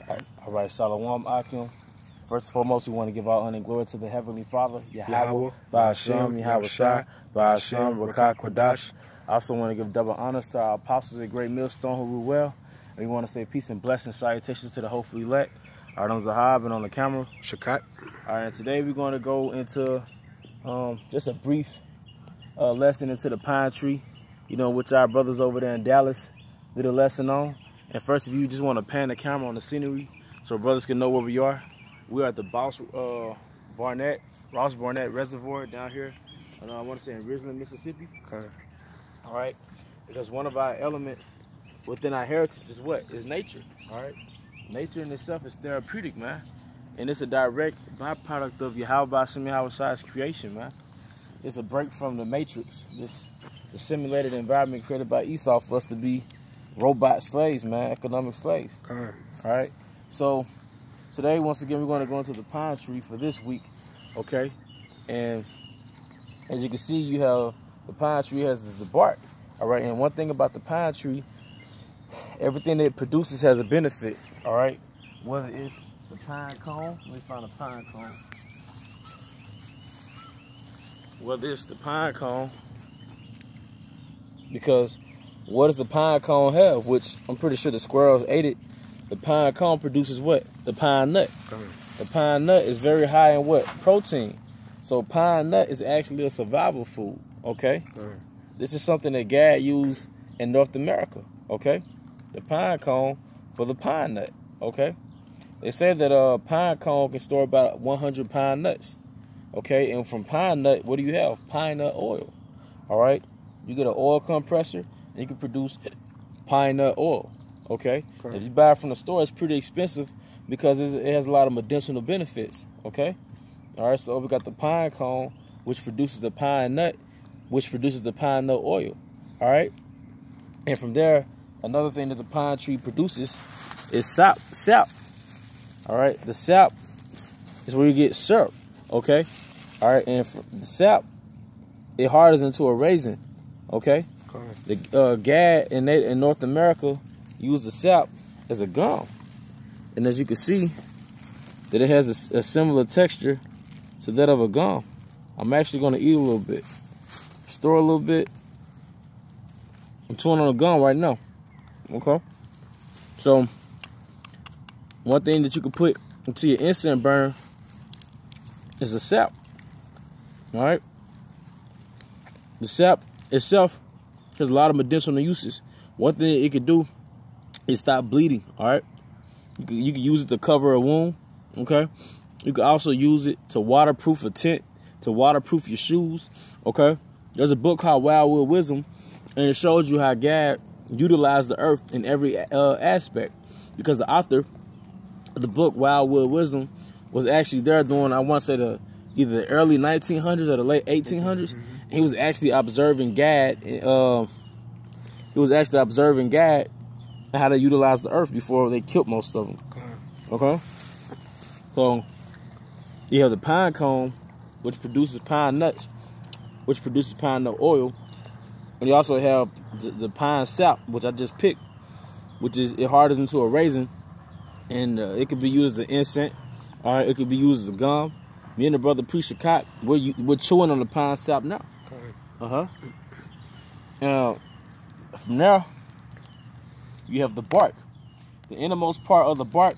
All right, Shalom Akim. First and foremost, we want to give our honor and glory to the Heavenly Father, Yahweh, Ba'ashem, Yahweh Shai, Ba'ashem, Rakah Kodash. I also want to give double honors to our apostles at Great Millstone who rule well. And we want to say peace and blessings, salutations to the hopefully elect. All right, I'm Zahab, and on the camera, Shakat. All right, today we're going to go into just a brief lesson into the pine tree, you know, which our brothers over there in Dallas did a lesson on. And first, if you just want to pan the camera on the scenery so brothers can know where we are. We're at the Ross Barnett Reservoir down here, and I want to say in Ridgeland, Mississippi. Okay. All right, because one of our elements within our heritage is what? Is nature. All right, nature in itself is therapeutic, man, and it's a direct byproduct of Yahweh Ba'ashem Yahweh Shai's creation, man. It's a break from the matrix, the simulated environment created by Esau for us to be robot slaves, man, economic slaves. Okay. All right, so today, once again, we're going to go into the pine tree for this week, okay? And as you can see, you have the pine tree has the bark, all right? And one thing about the pine tree, everything that it produces has a benefit, all right? Whether it's the pine cone, let me find a pine cone. Whether it's the pine cone, because what does the pine cone have? Which I'm pretty sure the squirrels ate it. The pine cone produces what? The pine nut. The pine nut is very high in what? Protein. So pine nut is actually a survival food, okay? This is something that Gad used in North America, okay? The pine cone for the pine nut, okay? They say that a pine cone can store about 100 pine nuts, okay? And from pine nut, what do you have? Pine nut oil, all right? You get an oil compressor, and you can produce pine nut oil. Okay? If you buy it from the store, it's pretty expensive because it has a lot of medicinal benefits. Okay? All right, so we got the pine cone, which produces the pine nut, which produces the pine nut oil. All right? And from there, another thing that the pine tree produces is sap. All right? The sap is where you get syrup. Okay? All right? And the sap, it hardens into a raisin. Okay? The Gad in North America use the sap as a gum, and as you can see that it has a similar texture to that of a gum. I'm actually going to eat a little bit, store a little bit. I'm chewing on a gum right now. Okay, so one thing that you can put into your incense burn is the sap. All right, the sap itself has a lot of medicinal uses. One thing it could do is stop bleeding, all right? You can use it to cover a wound, okay? You can also use it to waterproof a tent, to waterproof your shoes, okay? There's a book called Wildwood Wisdom, and it shows you how God utilized the earth in every aspect, because the author of the book, Wildwood Wisdom, was actually there during, I want to say, either the early 1900s or the late 1800s. He was actually observing God. He was actually observing God and how to utilize the earth before they killed most of them. Okay? So, you have the pine cone, which produces pine nuts, which produces pine nut oil. And you also have the pine sap, which I just picked, which is, it hardens into a raisin. And it could be used as an incense. All right? It could be used as a gum. Me and the brother Pre-Shakat, we're chewing on the pine sap now. From there, you have the bark. The innermost part of the bark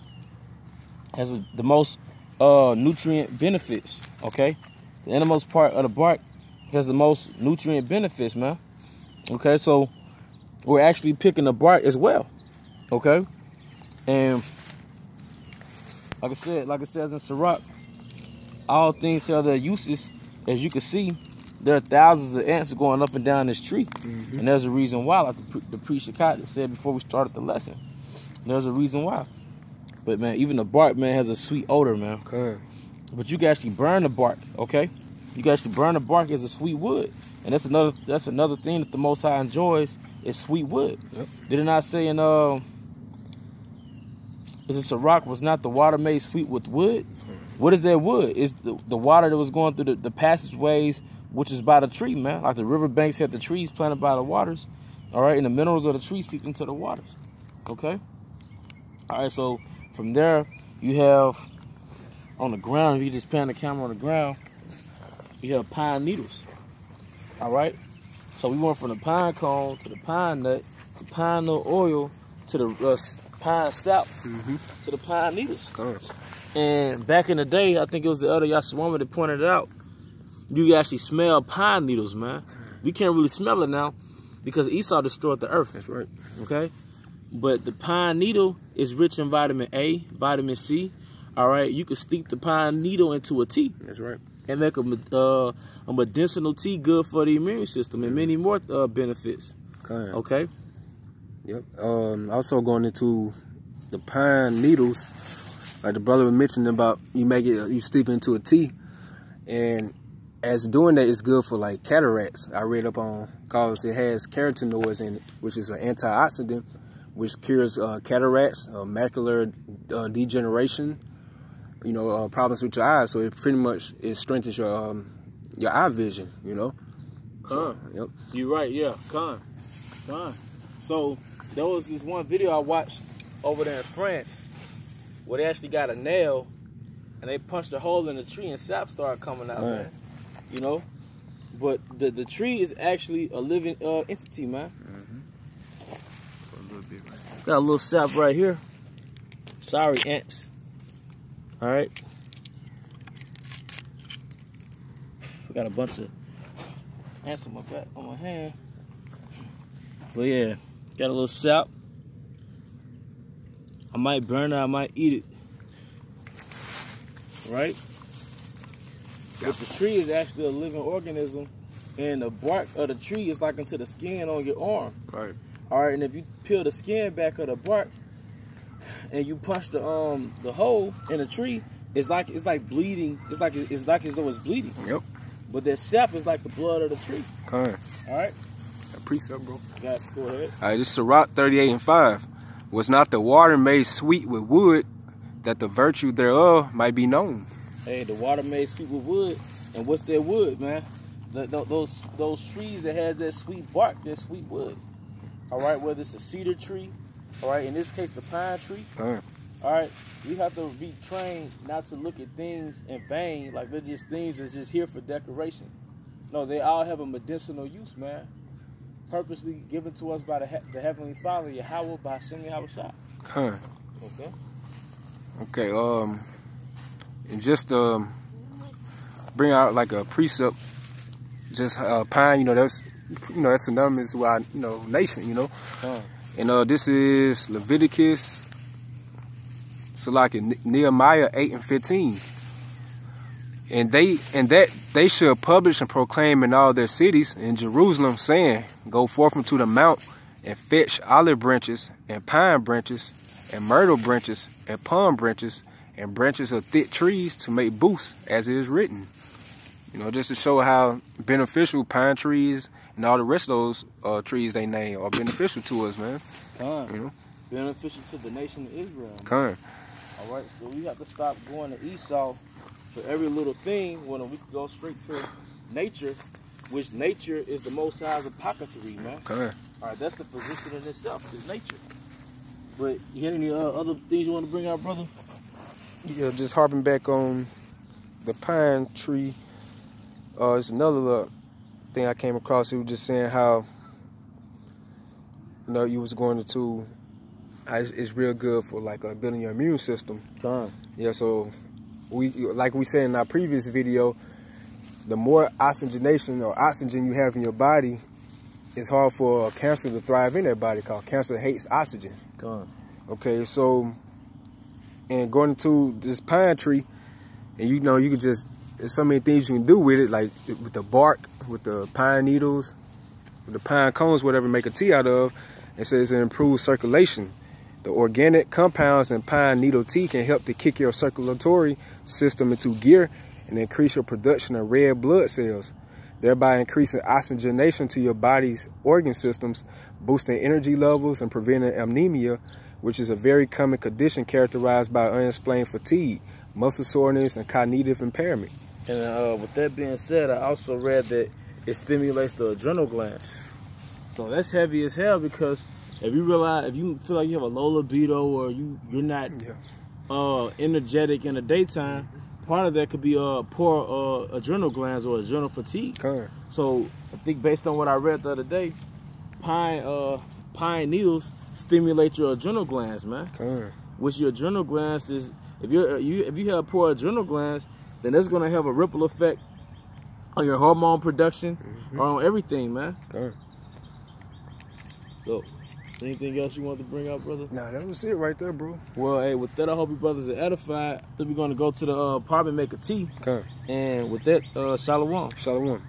has the most nutrient benefits, okay? The innermost part of the bark has the most nutrient benefits, man. Okay, so we're actually picking the bark as well, okay? And like it says in Sirach, all things have their uses. As you can see, there are thousands of ants going up and down this tree. And there's a reason why, like the Pre-Shakat said before we started the lesson. There's a reason why. But, man, even the bark, man, has a sweet odor, man. But you can actually burn the bark, okay? You can actually burn the bark as a sweet wood. And that's another thing that the Most High enjoys is sweet wood. Did it not say in, is it Sirach, was not the water made sweet with wood? What is that wood? It's the water that was going through the passageways, which is by the tree, man. Like the riverbanks had the trees planted by the waters. All right, and the minerals of the tree seep into the waters. Okay? All right, so From there, you have on the ground, if you just pan the camera on the ground, you have pine needles. All right? So we went from the pine cone to the pine nut to pine nut oil to the pine sap to the pine needles. And back in the day, I think it was the other Yashawama that pointed it out, you can actually smell pine needles, man. We can't really smell it now because Esau destroyed the earth. That's right. Okay? But the pine needle is rich in vitamin A, vitamin C. All right? You can steep the pine needle into a tea. That's right. And make a medicinal tea good for the immune system and many more benefits. Okay? Yep. Also going into the pine needles, like the brother was mentioning about, you steep into a tea, and as doing that is good for like cataracts. I read up on, cause it has carotenoids in it, which is an antioxidant, which cures cataracts, macular degeneration, you know, problems with your eyes. So it pretty much strengthens your eye vision, you know. Yep. You're right. Yeah. So there was this one video I watched over there in France where they actually got a nail and they punched a hole in the tree and sap started coming out, man. You know, but the tree is actually a living entity, man. Got a little sap right here. Sorry, ants. All right. We got a bunch of ants on my back, on my hand. But yeah, got a little sap. I might burn it, I might eat it. Right? But the tree is actually a living organism, and the bark of the tree is like into the skin on your arm. Right. All right, and if you peel the skin back of the bark and you punch the hole in the tree, it's like bleeding. It's like as though it's bleeding. Yep. But that sap is like the blood of the tree. All right. A precept, bro. Go ahead. All right, this is Sirach 38:5. Was not the water made sweet with wood, that the virtue thereof might be known? Hey, the water made sweet with wood, and what's that wood, man? Those trees that has that sweet bark, that sweet wood. All right, whether it's a cedar tree, all right, in this case the pine tree. All right, we have to be trained not to look at things in vain, like they're just things that's just here for decoration. No, they all have a medicinal use, man. Purposely given to us by the Heavenly Father, Yahweh, by Hashem Yahushua. Okay. Okay. And just bring out like a precept. Just pine, that's synonymous with our nation, And this is Leviticus, so like Nehemiah 8:15. And they should publish and proclaim in all their cities in Jerusalem, saying, go forth into the mount and fetch olive branches and pine branches and myrtle branches and palm branches and branches of thick trees to make booths, as it is written. Just to show how beneficial pine trees and all the rest of those trees they name are beneficial to us, man. Beneficial to the nation of Israel. All right, so we have to stop going to Esau for every little thing when we can go straight to nature, which nature is the Most High's apothecary, man. All right, that's the position in itself, is nature. But you got any other things you want to bring out, brother? Yeah, just harping back on the pine tree. It's another little thing I came across. He was just saying how, you was going to, it's real good for like building your immune system. Yeah, so like we said in our previous video, the more oxygenation or oxygen you have in your body, it's hard for cancer to thrive in that body, because cancer hates oxygen. Okay, so, and going to this pine tree, and you can just, there's so many things you can do with it, like with the bark, with the pine needles, with the pine cones, whatever, make a tea out of. It says it improves circulation. The organic compounds in pine needle tea can help to kick your circulatory system into gear and increase your production of red blood cells, thereby increasing oxygenation to your body's organ systems, boosting energy levels and preventing anemia, which is a very common condition characterized by unexplained fatigue, muscle soreness, and cognitive impairment. And with that being said, I also read that it stimulates the adrenal glands. So that's heavy as hell, because if you feel like you have a low libido, or you're not energetic in the daytime, part of that could be poor adrenal glands or adrenal fatigue. Okay. So I think based on what I read the other day, pine needles stimulate your adrenal glands, man. Okay. Which your adrenal glands is, if you have poor adrenal glands, then that's gonna have a ripple effect on your hormone production, or on everything, man. Okay. So, anything else you want to bring up, brother? Nah, that was it right there, bro. Well, hey, with that, I hope you brothers are edified. Then we're gonna go to the apartment, make a tea. Okay. And with that, shalom. Shalom.